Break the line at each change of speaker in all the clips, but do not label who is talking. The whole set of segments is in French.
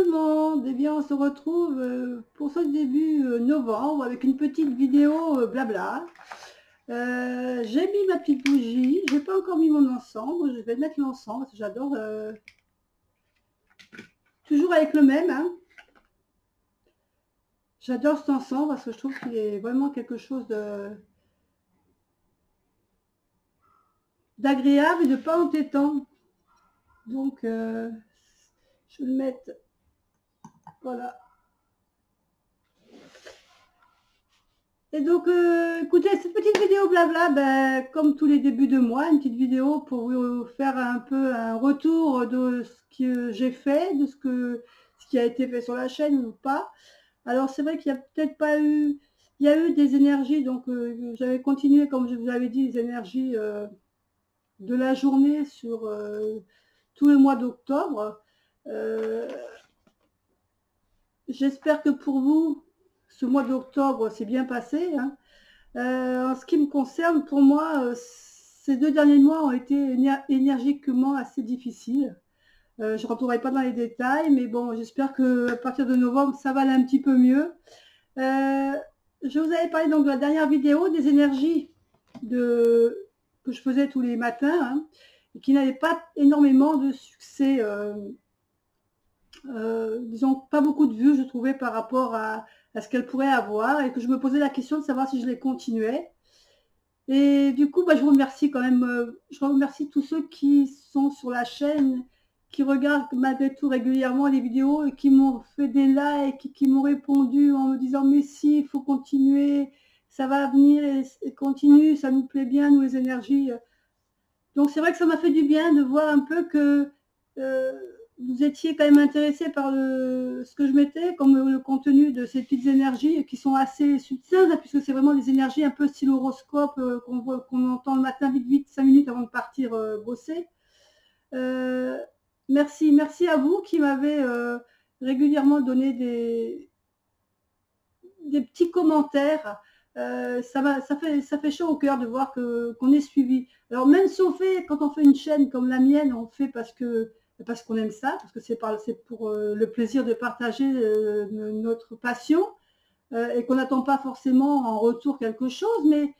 le monde, eh bien on se retrouve pour ce début novembre avec une petite vidéo blabla. J'ai mis ma petite bougie, j'ai pas encore mis mon encens, je vais mettre l'encens parce que j'adore, toujours avec le même, hein. J'adore cet encens parce que je trouve qu'il est vraiment quelque chose d'agréable et de pas entêtant. Donc je vais le mettre, voilà. Et donc, écoutez, cette petite vidéo blabla, ben, comme tous les débuts de mois, une petite vidéo pour vous faire un peu un retour de ce que j'ai fait, de ce qui a été fait sur la chaîne ou pas. Alors, c'est vrai qu'il n'y a peut-être pas eu, il y a eu des énergies, donc j'avais continué, comme je vous avais dit, les énergies de la journée sur tout le mois d'octobre. J'espère que pour vous, ce mois d'octobre s'est bien passé, hein. En ce qui me concerne, pour moi, ces 2 derniers mois ont été énergiquement assez difficiles. Je ne rentrerai pas dans les détails, mais bon, j'espère qu'à partir de novembre, ça va aller un petit peu mieux. Je vous avais parlé donc de la dernière vidéo, des énergies que je faisais tous les matins, hein, et qui n'avaient pas énormément de succès. Disons, pas beaucoup de vues, je trouvais, par rapport à ce qu'elle pourrait avoir, et que je me posais la question de savoir si je les continuais. Et du coup, bah, je vous remercie quand même, je remercie tous ceux qui sont sur la chaîne, qui regardent malgré tout régulièrement les vidéos et qui m'ont fait des likes, qui m'ont répondu en me disant mais si, il faut continuer, ça va venir et continue, ça nous plaît bien, nous les énergies. Donc c'est vrai que ça m'a fait du bien de voir un peu que vous étiez quand même intéressé par ce que je mettais, comme le contenu de ces petites énergies qui sont assez subtiles, hein, puisque c'est vraiment des énergies un peu style horoscope qu'on entend le matin vite, 5 minutes avant de partir bosser. Merci à vous qui m'avez régulièrement donné des petits commentaires. Ça fait chaud au cœur de voir qu'on est suivi. Alors même si quand on fait une chaîne comme la mienne, on fait parce qu'on aime ça, parce que c'est pour le plaisir de partager notre passion, et qu'on n'attend pas forcément en retour quelque chose, mais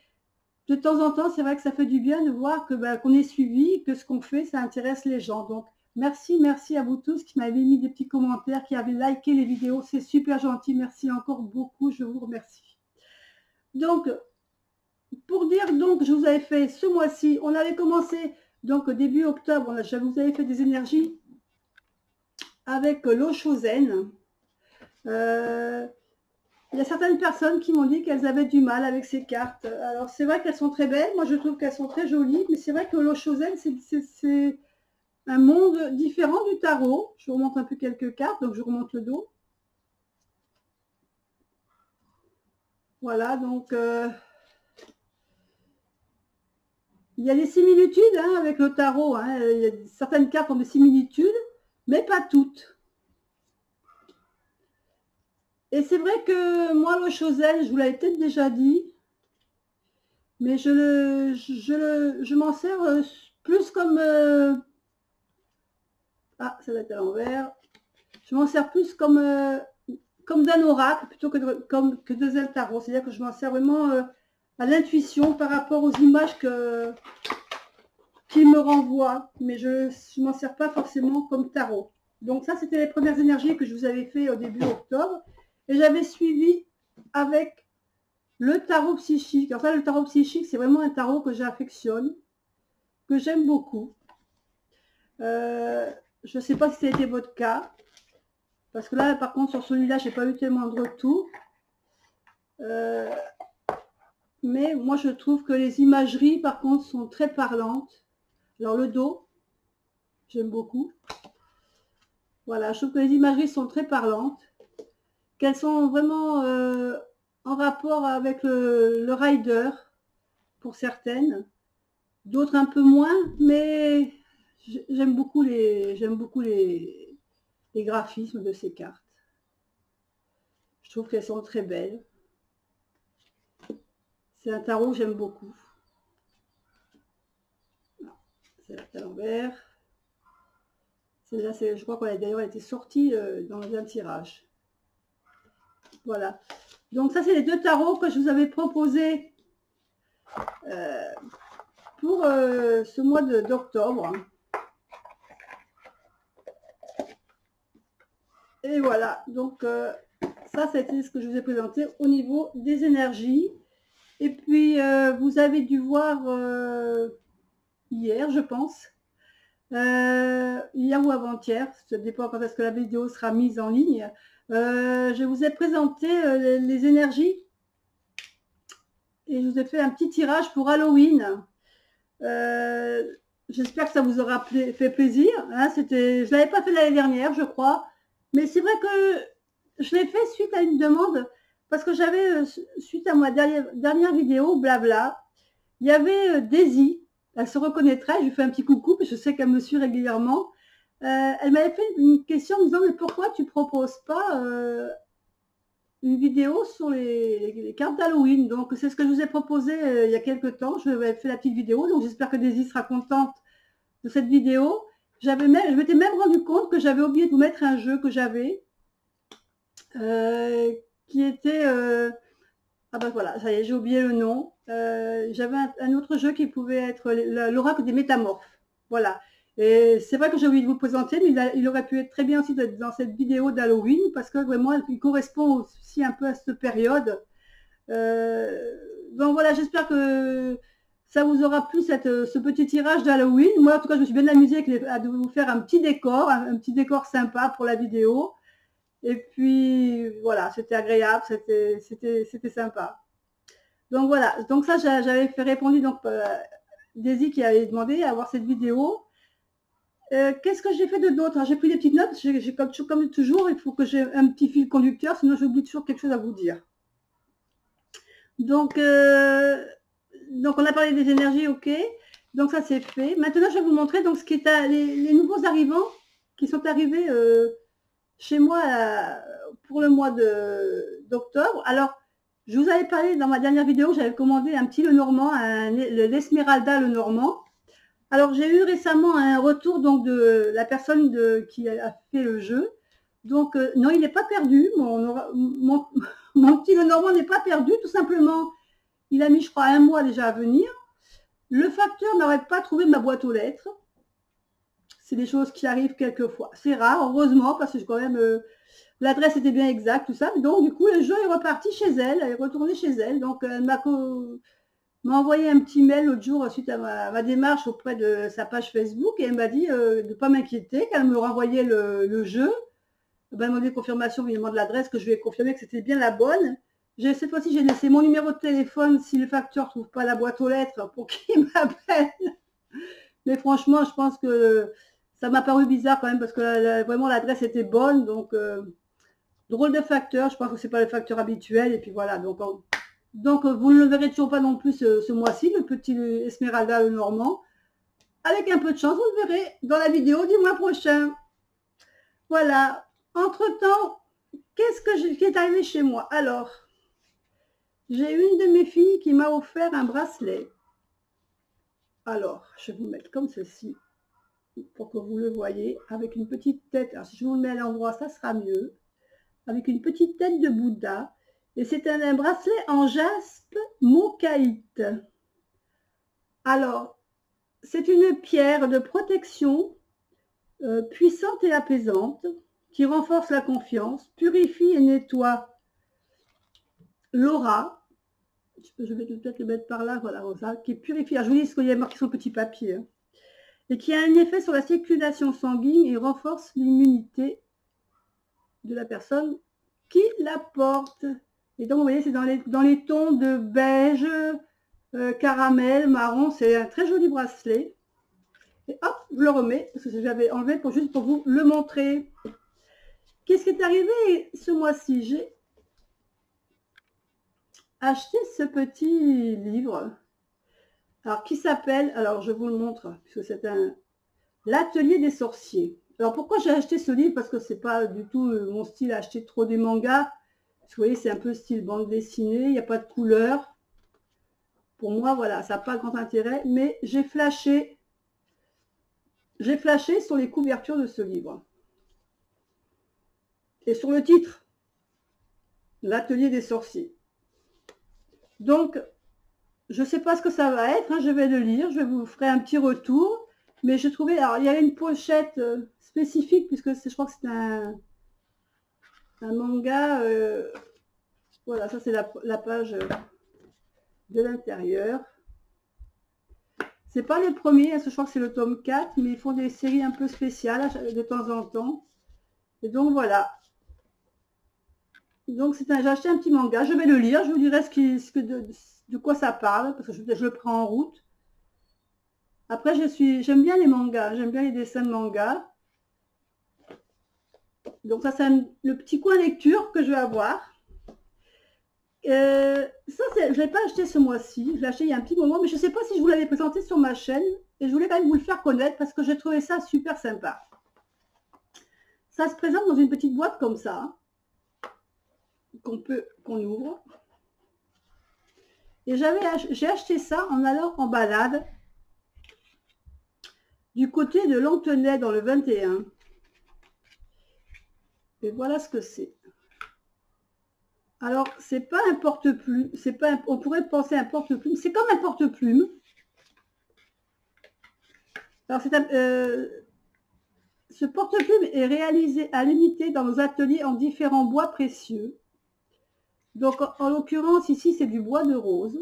de temps en temps, c'est vrai que ça fait du bien de voir qu'on est suivi, que ce qu'on fait, ça intéresse les gens. Donc merci à vous tous qui m'avez mis des petits commentaires, qui avez liké les vidéos, c'est super gentil, merci encore beaucoup, je vous remercie. Donc, pour dire, donc, je vous avais fait ce mois-ci, on avait commencé, donc début octobre, je vous avais fait des énergies avec l'eau chauzaine. Il y a certaines personnes qui m'ont dit qu'elles avaient du mal avec ces cartes. Alors, c'est vrai qu'elles sont très belles, moi je trouve qu'elles sont très jolies, mais c'est vrai que l'eau chauzaine, c'est un monde différent du tarot. Je vous remonte un peu quelques cartes, donc je remonte le dos. Voilà, donc il y a des similitudes hein, avec le tarot. Hein. Certaines cartes ont des similitudes, mais pas toutes. Et c'est vrai que moi, l'eau chauzaine, je vous l'avais peut-être déjà dit, mais je m'en sers plus comme... ah, ça va être à l'envers. Je m'en sers plus comme d'un oracle plutôt que de zel tarot. C'est-à-dire que je m'en sers vraiment à l'intuition par rapport aux images qu'il me renvoie, mais je ne m'en sers pas forcément comme tarot. Donc ça, c'était les premières énergies que je vous avais fait au début octobre. Et j'avais suivi avec le tarot psychique. Enfin, le tarot psychique, c'est vraiment un tarot que j'affectionne, que j'aime beaucoup. Je ne sais pas si ça a été votre cas, parce que là, par contre, sur celui-là, je n'ai pas eu tellement de retours. Mais moi, je trouve que les imageries, par contre, sont très parlantes. Alors, le dos, j'aime beaucoup. Voilà, je trouve que les imageries sont très parlantes, qu'elles sont vraiment en rapport avec le rider, pour certaines, d'autres un peu moins, mais j'aime beaucoup les graphismes de ces cartes. Je trouve qu'elles sont très belles. C'est un tarot que j'aime beaucoup. C'est à l'envers. Celle-là, je crois qu'elle a d'ailleurs été sortie dans un tirage. Voilà. Donc ça, c'est les 2 tarots que je vous avais proposés pour ce mois d'octobre. Et voilà, donc ça, c'était ce que je vous ai présenté au niveau des énergies. Et puis, vous avez dû voir hier, je pense, hier ou avant-hier, ça dépend quand est-ce que la vidéo sera mise en ligne, je vous ai présenté les énergies et je vous ai fait un petit tirage pour Halloween. J'espère que ça vous aura fait plaisir. Hein, je ne l'avais pas fait l'année dernière, je crois. Mais c'est vrai que je l'ai fait suite à une demande, parce que j'avais, suite à ma dernière vidéo, blabla, il y avait Daisy, elle se reconnaîtrait, je lui fais un petit coucou, parce que je sais qu'elle me suit régulièrement. Elle m'avait fait une question en me disant, mais pourquoi tu ne proposes pas une vidéo sur les cartes d'Halloween? Donc c'est ce que je vous ai proposé il y a quelques temps, je vais faire la petite vidéo, donc j'espère que Daisy sera contente de cette vidéo. Je m'étais même rendu compte que j'avais oublié de vous mettre un jeu que j'avais, qui était... ah ben voilà, ça y est, j'ai oublié le nom. J'avais un autre jeu qui pouvait être l'oracle des métamorphes. Voilà. Et c'est vrai que j'ai oublié de vous le présenter, mais il aurait pu être très bien aussi dans cette vidéo d'Halloween, parce que vraiment, il correspond aussi un peu à cette période. Donc voilà, j'espère que ça vous aura plu ce petit tirage d'Halloween. Moi, en tout cas, je me suis bien amusée à vous faire un petit décor, un petit décor sympa pour la vidéo. Et puis, voilà, c'était agréable, c'était sympa. Donc voilà, donc ça, j'avais fait répondre donc Daisy qui avait demandé à voir cette vidéo. Qu'est-ce que j'ai fait de d'autre? J'ai pris des petites notes, comme toujours, il faut que j'ai un petit fil conducteur, sinon j'oublie toujours quelque chose à vous dire. Donc on a parlé des énergies, ok. Donc ça c'est fait. Maintenant je vais vous montrer donc ce qui est les nouveaux arrivants qui sont arrivés chez moi pour le mois d'octobre. Alors je vous avais parlé dans ma dernière vidéo, j'avais commandé un petit Lenormand, l'Esmeralda Lenormand. Alors j'ai eu récemment un retour donc de la personne qui a fait le jeu. Donc non, il n'est pas perdu. Mon petit Lenormand n'est pas perdu, tout simplement. Il a mis, je crois, 1 mois déjà à venir. Le facteur n'aurait pas trouvé ma boîte aux lettres. C'est des choses qui arrivent quelquefois. C'est rare, heureusement, parce que quand même, l'adresse était bien exacte, tout ça. Donc, du coup, le jeu est reparti chez elle, elle est retournée chez elle. Donc, elle m'a envoyé un petit mail l'autre jour suite à ma démarche auprès de sa page Facebook et elle m'a dit de ne pas m'inquiéter, qu'elle me renvoyait le jeu. Elle m'a demandé confirmation évidemment de l'adresse, que je lui ai confirmé que c'était bien la bonne. Cette fois-ci, j'ai laissé mon numéro de téléphone si le facteur ne trouve pas la boîte aux lettres pour qu'il m'appelle. Mais franchement, je pense que ça m'a paru bizarre quand même parce que vraiment l'adresse était bonne. Donc, drôle de facteur. Je pense que ce n'est pas le facteur habituel. Et puis voilà. Donc, vous ne le verrez toujours pas non plus ce mois-ci, le petit Esmeralda Lenormand. Avec un peu de chance, vous le verrez dans la vidéo du mois prochain. Voilà. Entre-temps, qu'est-ce qui est arrivé chez moi? Alors, j'ai une de mes filles qui m'a offert un bracelet. Alors, je vais vous mettre comme ceci pour que vous le voyez, avec une petite tête. Alors, si je vous le mets à l'endroit, ça sera mieux. Avec une petite tête de Bouddha. Et c'est un bracelet en jaspe mocaïte. Alors, c'est une pierre de protection puissante et apaisante qui renforce la confiance, purifie et nettoie l'aura. Je vais peut-être le mettre par là, voilà, ça, qui purifie. Alors, je vous dis ce qu'il y a marqué sur le petit papier. Hein. Et qui a un effet sur la circulation sanguine et renforce l'immunité de la personne qui la porte. Et donc, vous voyez, c'est dans les tons de beige, caramel, marron. C'est un très joli bracelet. Et hop, je le remets, parce que j'avais enlevé juste pour vous le montrer. Qu'est-ce qui est arrivé ce mois-ci? J'ai acheté ce petit livre, alors qui s'appelle, alors je vous le montre, puisque c'est l'Atelier des sorciers. Alors pourquoi j'ai acheté ce livre? Parce que c'est pas du tout mon style à acheter trop des mangas. Vous voyez, c'est un peu style bande dessinée, il n'y a pas de couleur. Pour moi, voilà, ça n'a pas grand intérêt, mais j'ai flashé j'ai flashé sur les couvertures de ce livre. Et sur le titre, l'atelier des sorciers. Donc, je ne sais pas ce que ça va être, hein, je vais le lire, je vous ferai un petit retour. Mais je trouvais, alors il y avait une pochette spécifique, puisque je crois que c'est un manga. Voilà, ça c'est la page de l'intérieur. C'est pas les premiers, hein, je crois que c'est le tome 4, mais ils font des séries un peu spéciales de temps en temps. Et donc voilà. Donc j'ai acheté un petit manga, je vais le lire, je vous dirai de quoi ça parle, parce que je le prends en route. Après, j'aime bien les mangas, j'aime bien les dessins de manga. Donc ça, c'est le petit coin lecture que je vais avoir. Ça, je ne l'ai pas acheté ce mois-ci, je l'ai acheté il y a un petit moment, mais je ne sais pas si je vous l'avais présenté sur ma chaîne, et je voulais quand même vous le faire connaître, parce que j'ai trouvé ça super sympa. Ça se présente dans une petite boîte comme ça, qu'on ouvre. Et j'ai acheté ça en allant en balade du côté de Lantenay dans le 21. Et voilà ce que c'est. Alors, c'est pas un porte-plume, on pourrait penser un porte-plume, c'est comme un porte-plume. Alors, ce porte-plume est réalisé à l'unité dans nos ateliers en différents bois précieux. Donc, en l'occurrence, ici, c'est du bois de rose.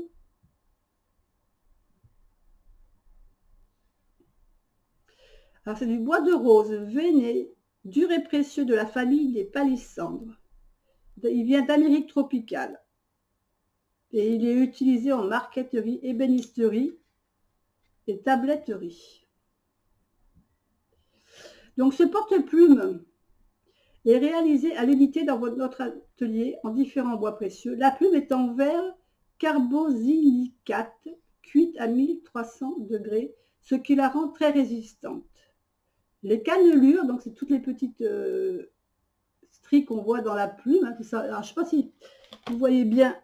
Alors, c'est du bois de rose veiné, dur et précieux de la famille des palissandres. Il vient d'Amérique tropicale. Et il est utilisé en marqueterie, ébénisterie et tabletterie. Donc, ce porte-plume est réalisé à l'unité dans notre atelier en différents bois précieux. La plume est en verre carbosilicate, cuite à 1300 degrés, ce qui la rend très résistante. Les cannelures, donc c'est toutes les petites stries qu'on voit dans la plume. Hein, ça. Alors, je ne sais pas si vous voyez bien,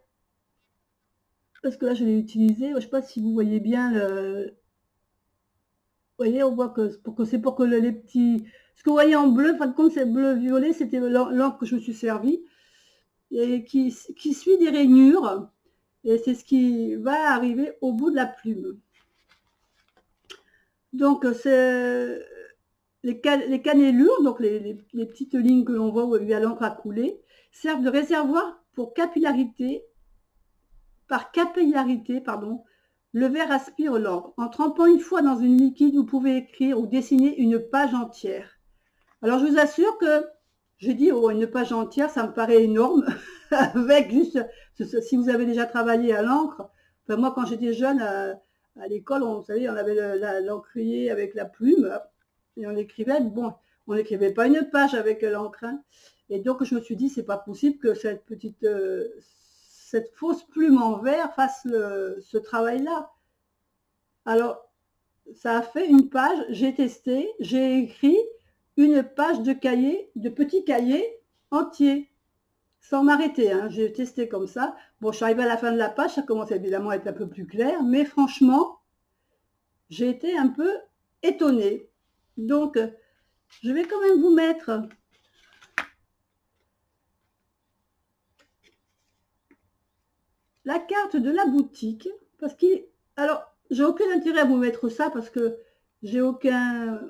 parce que là je l'ai utilisé, je ne sais pas si vous voyez bien le... Vous voyez, on voit que c'est pour que les petits... Ce que vous voyez en bleu, en fin de compte, c'est bleu-violet, c'était l'encre que je me suis servi, et qui suit des rainures, et c'est ce qui va arriver au bout de la plume. Donc, c'est... Les cannelures, donc les petites lignes que l'on voit où il y a l'encre à couler, servent de réservoir par capillarité, le verre aspire l'encre. En trempant une fois dans une liquide, vous pouvez écrire ou dessiner une page entière. Alors, je vous assure que j'ai dit, oh, une page entière, ça me paraît énorme, avec juste, si vous avez déjà travaillé à l'encre, enfin, moi, quand j'étais jeune, à l'école, vous savez, on avait l'encrier avec la plume, et on écrivait, bon, on n'écrivait pas une page avec l'encre, hein. Et donc je me suis dit, c'est pas possible que cette fausse plume en verre fasse ce travail-là. Alors, ça a fait une page, j'ai testé, j'ai écrit une page de petit cahier entier, sans m'arrêter, hein. J'ai testé comme ça. Bon, je suis arrivée à la fin de la page, ça commence évidemment à être un peu plus clair, mais franchement, j'ai été un peu étonnée. Donc, je vais quand même vous mettre la carte de la boutique, parce qu'il... Alors, j'ai aucun intérêt à vous mettre ça, parce que j'ai aucun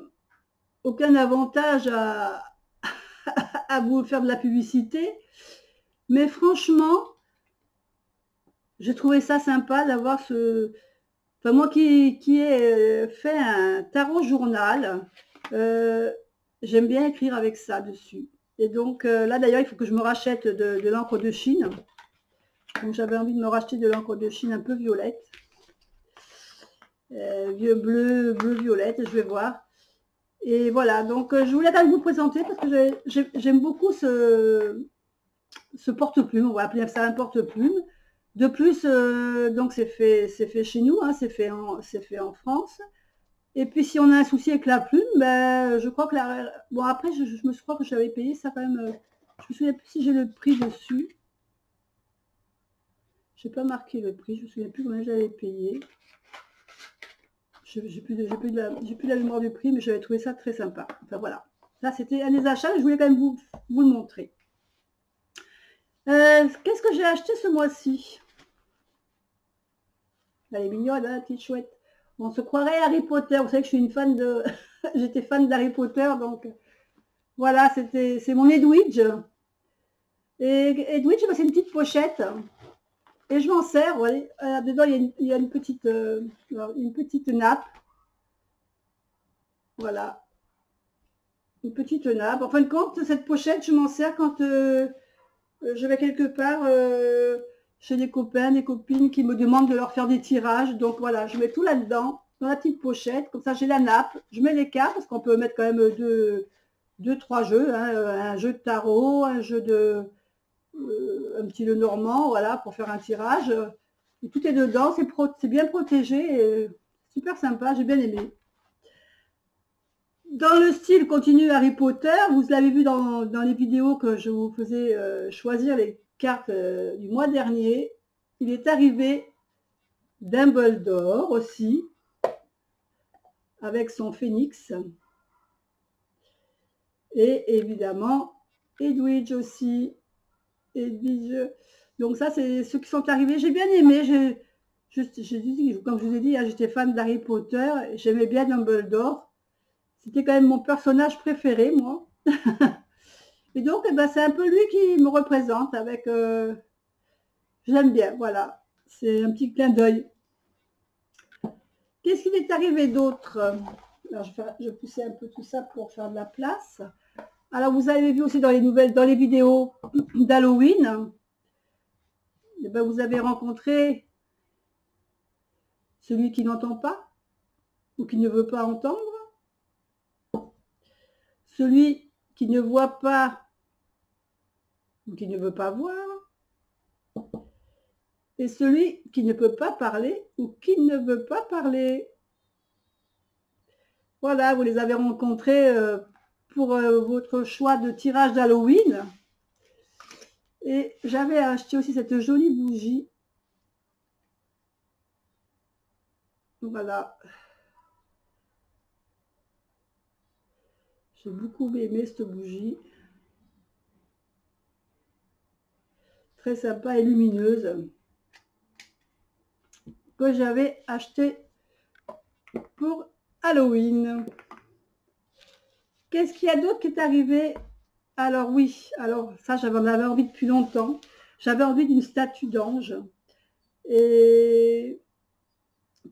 avantage à vous faire de la publicité, mais franchement, j'ai trouvé ça sympa d'avoir ce... Enfin, moi qui ai fait un tarot journal, j'aime bien écrire avec ça dessus. Et donc là d'ailleurs, il faut que je me rachète de l'encre de Chine. Donc j'avais envie de me racheter de l'encre de Chine un peu violette. Bleu-violette, je vais voir. Et voilà, donc je voulais quand même vous présenter parce que j'aime beaucoup ce porte-plume, on va appeler ça un porte-plume. De plus, donc c'est fait chez nous, hein, c'est fait en France. Et puis si on a un souci avec la plume, ben, je crois que bon après je me crois que j'avais payé ça quand même. Je me souviens plus si j'ai le prix dessus. Je n'ai pas marqué le prix, je me souviens plus combien j'avais payé. J'ai plus la mémoire du prix, mais j'avais trouvé ça très sympa. Enfin voilà. Ça, c'était un des achats, mais je voulais quand même vous le montrer. Qu'est-ce que j'ai acheté ce mois-ci? Elle est mignonne, hein, petite chouette. On se croirait Harry Potter. Vous savez que je suis une fan de... J'étais fan d'Harry Potter, donc voilà, c'est mon Edwidge. Et Edwidge, c'est une petite pochette. Et je m'en sers, vous voyez. Dedans, il y a une petite nappe. Voilà. Une petite nappe. En fin de compte, cette pochette, je m'en sers quand je vais quelque part chez des copains, des copines qui me demandent de leur faire des tirages. Donc voilà, je mets tout là-dedans, dans la petite pochette. Comme ça, j'ai la nappe. Je mets les cartes, parce qu'on peut mettre quand même deux, trois jeux. Hein, un jeu de tarot, un jeu de... un petit Lenormand, voilà, pour faire un tirage. Et tout est dedans, c'est bien protégé. Et super sympa, j'ai bien aimé. Dans le style continu Harry Potter, vous l'avez vu dans les vidéos que je vous faisais choisir les cartes du mois dernier. Il est arrivé Dumbledore aussi, avec son phénix. Et évidemment, Edwidge aussi. Edwidge. Donc ça, c'est ceux qui sont arrivés. J'ai bien aimé. Comme je vous ai dit, j'étais fan d'Harry Potter. J'aimais bien Dumbledore. C'était quand même mon personnage préféré, moi. Et donc, eh ben, c'est un peu lui qui me représente avec... j'aime bien, voilà. C'est un petit clin d'œil. Qu'est-ce qui est arrivé d'autre? Alors, je vais pousser un peu tout ça pour faire de la place. Alors, vous avez vu aussi dans les vidéos d'Halloween, eh ben, vous avez rencontré celui qui n'entend pas ou qui ne veut pas entendre. Celui qui ne voit pas ou qui ne veut pas voir, et celui qui ne peut pas parler ou qui ne veut pas parler. Voilà, vous les avez rencontrés pour votre choix de tirage d'Halloween. Et j'avais acheté aussi cette jolie bougie. Voilà. J'ai beaucoup aimé cette bougie. Très sympa et lumineuse. Que j'avais acheté pour Halloween. Qu'est-ce qu'il y a d'autre qui est arrivé? Alors oui, alors ça j'en avais envie depuis longtemps. J'avais envie d'une statue d'ange. Et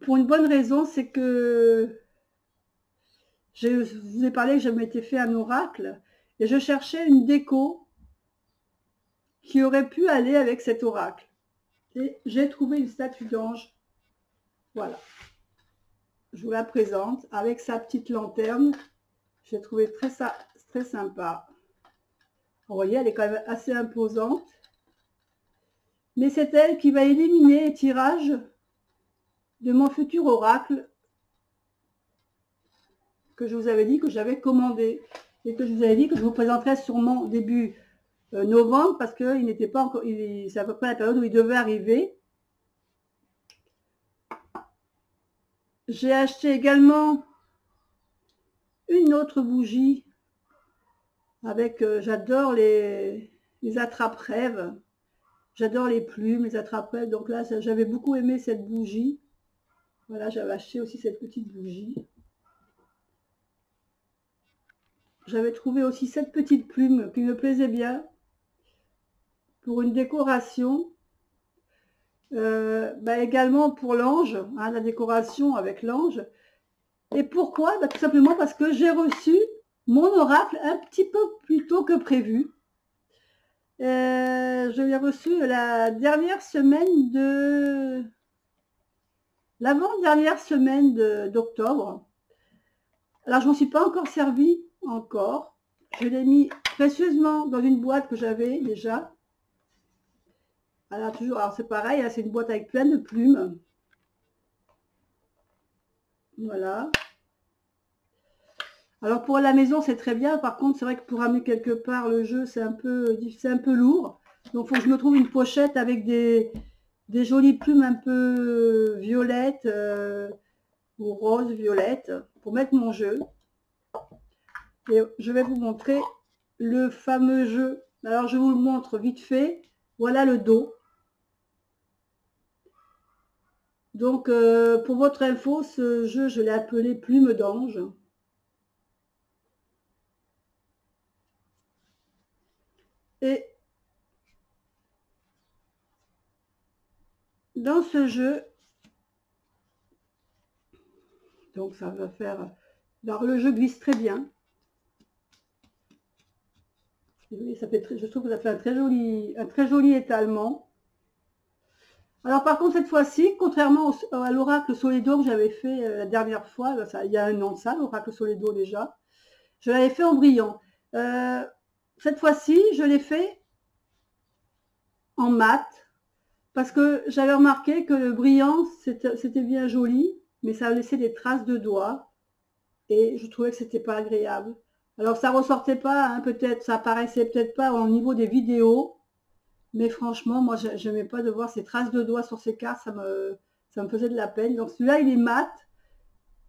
pour une bonne raison, c'est que je vous ai parlé que je m'étais fait un oracle et je cherchais une déco qui aurait pu aller avec cet oracle. Et j'ai trouvé une statue d'ange. Voilà. Je vous la présente avec sa petite lanterne. J'ai trouvé très sympa. Vous voyez, elle est quand même assez imposante. Mais c'est elle qui va éliminer les tirages de mon futur oracle que je vous avais dit que j'avais commandé et que je vous avais dit que je vous présenterai sûrement début novembre parce qu'il n'était pas encore, c'est à peu près la période où il devait arriver. J'ai acheté également une autre bougie avec, j'adore les attrape-rêves, j'adore les plumes, les attrape-rêves, donc là j'avais beaucoup aimé cette bougie. Voilà, j'avais acheté aussi cette petite bougie. J'avais trouvé aussi cette petite plume qui me plaisait bien pour une décoration. Également pour l'ange, hein, la décoration avec l'ange. Et pourquoi? Tout simplement parce que j'ai reçu mon oracle un petit peu plus tôt que prévu. Je l'ai reçu la dernière semaine de... l'avant-dernière semaine d'octobre. Alors, je m'en suis pas encore servi, encore. Je l'ai mis précieusement dans une boîte que j'avais déjà. Alors, toujours, alors c'est pareil, c'est une boîte avec plein de plumes. Voilà. Alors, pour la maison, c'est très bien. Par contre, c'est vrai que pour amener quelque part le jeu, c'est un peu lourd. Donc, il faut que je me trouve une pochette avec des jolies plumes un peu violettes, ou rose, violette, pour mettre mon jeu. Et je vais vous montrer le fameux jeu. Alors, je vous le montre vite fait. Voilà le dos. Donc, pour votre info, ce jeu, je l'ai appelé Plume d'ange. Et dans ce jeu, donc ça va faire... Alors, le jeu glisse très bien. Ça fait je trouve que ça fait un très joli étalement. Alors par contre, cette fois-ci, contrairement à l'oracle Soledo que j'avais fait la dernière fois, il y a un an de ça, l'oracle Soledo déjà, je l'avais fait en brillant. Cette fois-ci, je l'ai fait en mat, parce que j'avais remarqué que le brillant, c'était bien joli, mais ça laissait des traces de doigts, et je trouvais que c'était pas agréable. Alors ça ressortait pas, hein, peut-être, ça apparaissait peut-être pas au niveau des vidéos, mais franchement, moi, je n'aimais pas de voir ces traces de doigts sur ces cartes, ça me faisait de la peine. Donc celui-là, il est mat.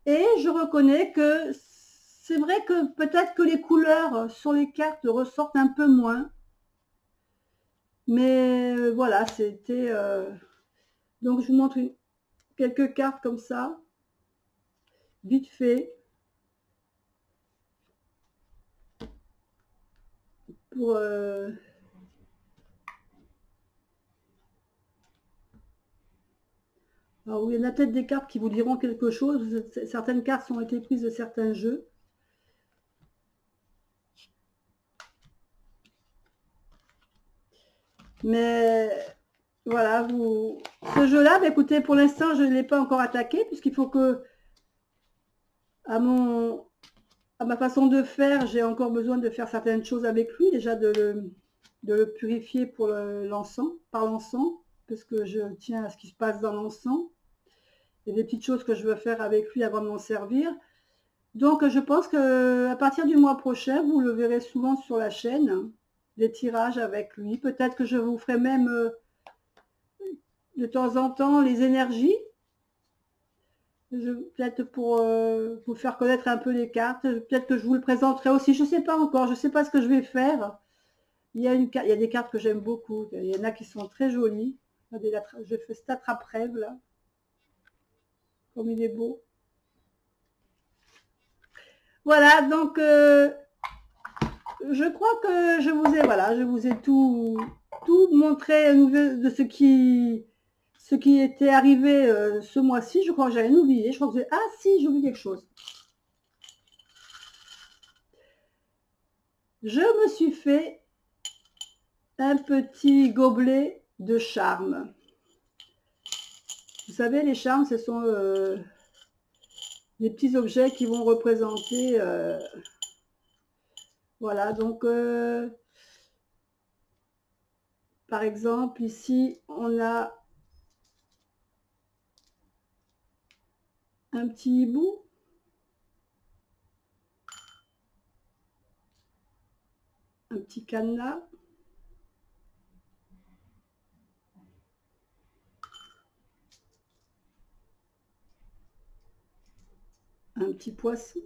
Et je reconnais que c'est vrai que peut-être que les couleurs sur les cartes ressortent un peu moins. Mais voilà, c'était... Donc je vous montre quelques cartes comme ça, vite fait. Pour... Alors, il y en a peut-être des cartes qui vous diront quelque chose. Certaines cartes ont été prises de certains jeux. Mais voilà, ce jeu-là, bah, écoutez, pour l'instant, je ne l'ai pas encore attaqué, puisqu'il faut que, à ma façon de faire, j'ai encore besoin de faire certaines choses avec lui. Déjà de le purifier pour l'encens, par l'encens, parce que je tiens à ce qui se passe dans l'encens. Il y a des petites choses que je veux faire avec lui avant de m'en servir. Donc je pense qu'à partir du mois prochain, vous le verrez souvent sur la chaîne, des tirages avec lui. Peut-être que je vous ferai même de temps en temps les énergies. Peut-être pour vous faire connaître un peu les cartes. Peut-être que je vous le présenterai aussi. Je ne sais pas encore, je ne sais pas ce que je vais faire. Il y a des cartes que j'aime beaucoup. Il y en a qui sont très jolies. Je fais cet attrape-rêve là. Comme il est beau. Voilà, donc je crois que je vous ai tout montré de ce qui était arrivé ce mois-ci. Je crois que j'avais oublié. Je crois que ah si, j'ai oublié quelque chose. Je me suis fait un petit gobelet de charme. Vous savez, les charmes, ce sont des petits objets qui vont représenter... voilà, donc... par exemple, ici, on a un petit hibou. Un petit cadenas. Un petit poisson.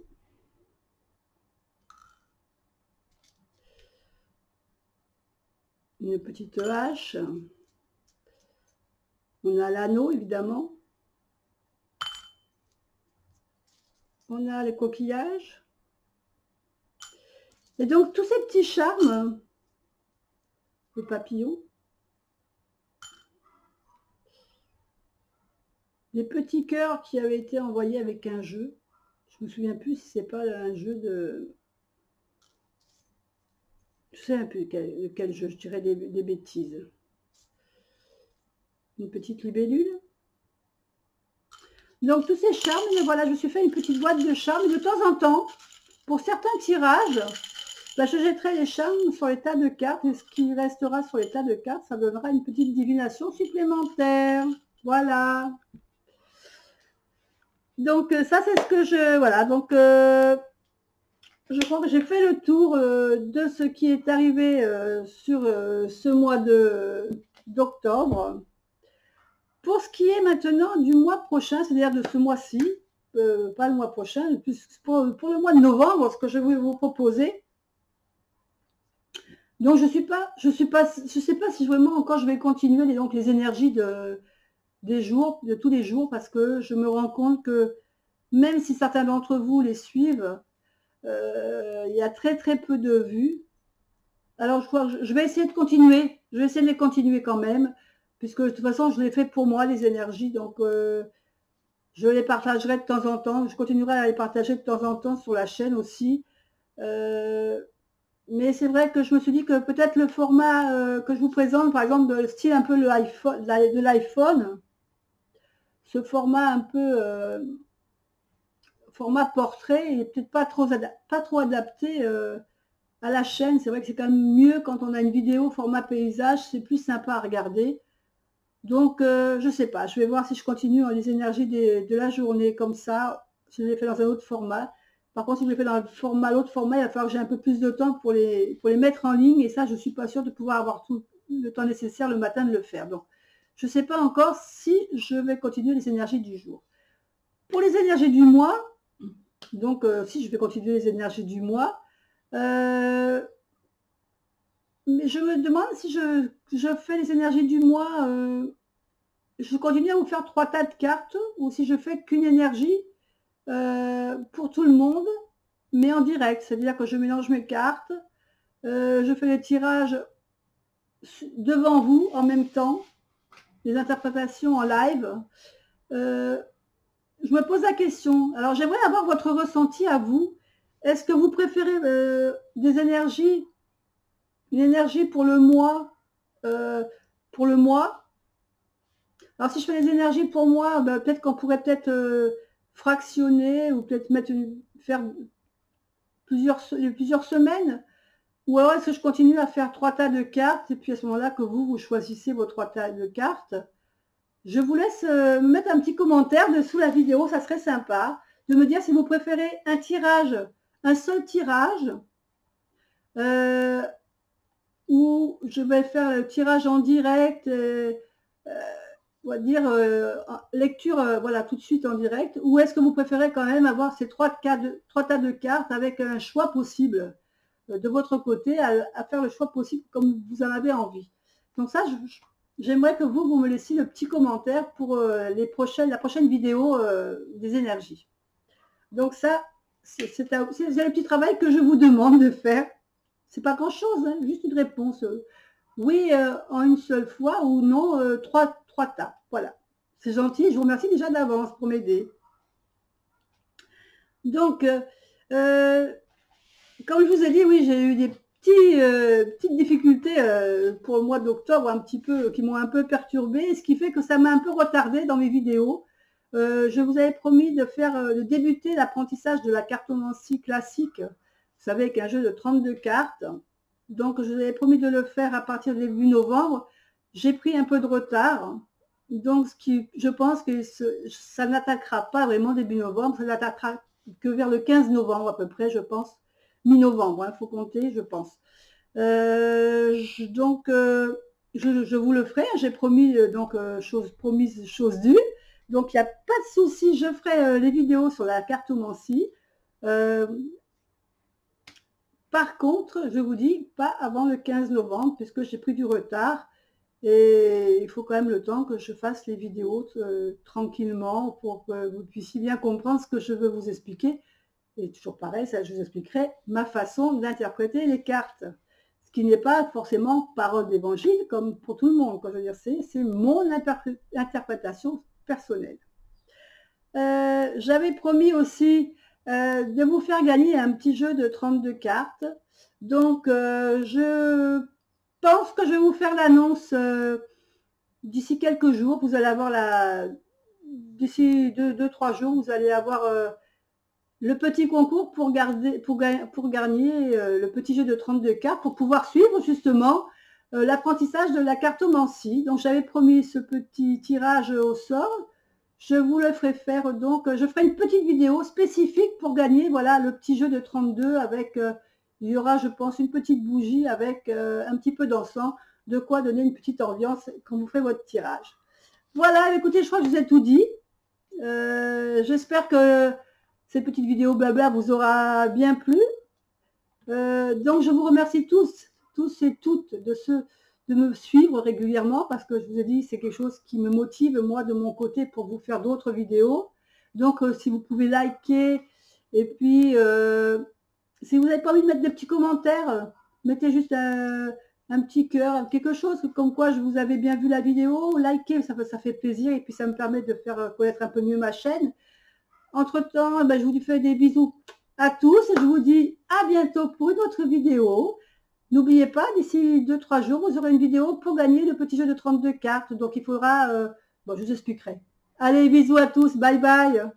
Une petite hache. On a l'anneau, évidemment. On a les coquillages. Et donc, tous ces petits charmes, le papillon, les petits cœurs qui avaient été envoyés avec un jeu. Je me souviens plus si c'est pas un jeu de... Je sais un peu quel jeu, je dirais des bêtises. Une petite libellule. Donc tous ces charmes, voilà, je me suis fait une petite boîte de charmes. De temps en temps, pour certains tirages, bah, je jetterai les charmes sur les tas de cartes. Et ce qui restera sur les tas de cartes, ça donnera une petite divination supplémentaire. Voilà. Donc ça, c'est ce que je... Voilà, donc... je crois que j'ai fait le tour de ce qui est arrivé sur ce mois d'octobre. Pour ce qui est maintenant du mois prochain, c'est-à-dire de ce mois-ci, pas le mois prochain, plus pour le mois de novembre, ce que je vais vous proposer. Donc je sais pas si vraiment encore je vais continuer les énergies de tous les jours, parce que je me rends compte que même si certains d'entre vous les suivent, il y a très très peu de vues. Alors je vais essayer de continuer, je vais essayer de les continuer quand même, puisque de toute façon je les fais pour moi, les énergies, donc je les partagerai de temps en temps, je continuerai à les partager de temps en temps sur la chaîne aussi. Mais c'est vrai que je me suis dit que peut-être le format que je vous présente, par exemple, de style un peu de l'iPhone, ce format un peu format portrait, il n'est peut-être pas trop adapté à la chaîne. C'est vrai que c'est quand même mieux quand on a une vidéo format paysage, c'est plus sympa à regarder. Donc, je ne sais pas, je vais voir si je continue les énergies de la journée comme ça, si je les fais dans un autre format. Par contre, si je les fais dans l'autre format, il va falloir que j'ai un peu plus de temps pour les mettre en ligne, et ça, je ne suis pas sûre de pouvoir avoir tout le temps nécessaire le matin de le faire. Donc, je ne sais pas encore si je vais continuer les énergies du jour. Pour les énergies du mois, donc si je vais continuer les énergies du mois, mais je me demande si je fais les énergies du mois, je continue à vous faire 3 tas de cartes, ou si je fais qu'une énergie pour tout le monde, mais en direct. C'est-à-dire que je mélange mes cartes, je fais les tirages devant vous en même temps, les interprétations en live. Je me pose la question. Alors j'aimerais avoir votre ressenti à vous. Est-ce que vous préférez des énergies, une énergie pour le mois, Alors si je fais les énergies pour moi, ben, peut-être qu'on pourrait fractionner, ou peut-être faire plusieurs semaines. Ou alors est-ce que je continue à faire 3 tas de cartes, et puis à ce moment-là que vous choisissez vos 3 tas de cartes. Je vous laisse me mettre un petit commentaire dessous la vidéo, ça serait sympa de me dire si vous préférez un seul tirage, où je vais faire le tirage en direct, on va dire lecture, voilà, tout de suite en direct, ou est-ce que vous préférez quand même avoir ces 3 tas de cartes avec un choix possible de votre côté, à faire le choix possible comme vous en avez envie. Donc ça, j'aimerais que vous me laissiez le petit commentaire pour la prochaine vidéo des énergies. Donc ça, c'est le petit travail que je vous demande de faire. C'est pas grand-chose, hein, juste une réponse. Oui, en une seule fois, ou non, 3 tas. Voilà. C'est gentil. Je vous remercie déjà d'avance pour m'aider. Donc, comme je vous ai dit, oui, j'ai eu des petites difficultés pour le mois d'octobre, qui m'ont un peu perturbée, ce qui fait que ça m'a un peu retardé dans mes vidéos. Je vous avais promis de débuter l'apprentissage de la cartomancie classique, vous savez, avec un jeu de 32 cartes. Donc, je vous avais promis de le faire à partir du début novembre. J'ai pris un peu de retard. Donc, je pense que ça n'attaquera pas vraiment début novembre, ça n'attaquera que vers le 15 novembre à peu près, je pense. Mi-novembre, il faut compter, je pense. Donc, je vous le ferai, j'ai promis, chose promise, chose due. Donc, il n'y a pas de souci, je ferai les vidéos sur la cartomancie. Par contre, je vous dis, pas avant le 15 novembre, puisque j'ai pris du retard. Et il faut quand même le temps que je fasse les vidéos tranquillement, pour que vous puissiez bien comprendre ce que je veux vous expliquer. Et toujours pareil, ça, je vous expliquerai ma façon d'interpréter les cartes. Ce qui n'est pas forcément parole d'évangile, comme pour tout le monde. Quand je veux dire, c'est mon interprétation personnelle. J'avais promis aussi de vous faire gagner un petit jeu de 32 cartes. Donc, je pense que je vais vous faire l'annonce d'ici quelques jours. Vous allez avoir d'ici 2-3 jours, vous allez avoir le petit concours pour gagner le petit jeu de 32 cartes, pour pouvoir suivre justement l'apprentissage de la cartomancie. Donc, j'avais promis ce petit tirage au sort. Je vous le ferai faire, donc je ferai une petite vidéo spécifique pour gagner, voilà, le petit jeu de 32 avec, il y aura, je pense, une petite bougie avec un petit peu d'encens, de quoi donner une petite ambiance quand vous ferez votre tirage. Voilà, écoutez, je crois que je vous ai tout dit. J'espère que cette petite vidéo blabla vous aura bien plu. Donc je vous remercie tous et toutes de me suivre régulièrement parce que je vous ai dit c'est quelque chose qui me motive moi de mon côté pour vous faire d'autres vidéos. Donc si vous pouvez liker et puis si vous n'avez pas envie de mettre des petits commentaires, mettez juste un petit cœur, quelque chose comme quoi je vous avais bien vu la vidéo, likez, ça fait plaisir et puis ça me permet de faire connaître un peu mieux ma chaîne. Entre-temps, je vous fais des bisous à tous et je vous dis à bientôt pour une autre vidéo. N'oubliez pas, d'ici 2-3 jours, vous aurez une vidéo pour gagner le petit jeu de 32 cartes. Donc il faudra, je vous expliquerai. Allez, bisous à tous, bye bye.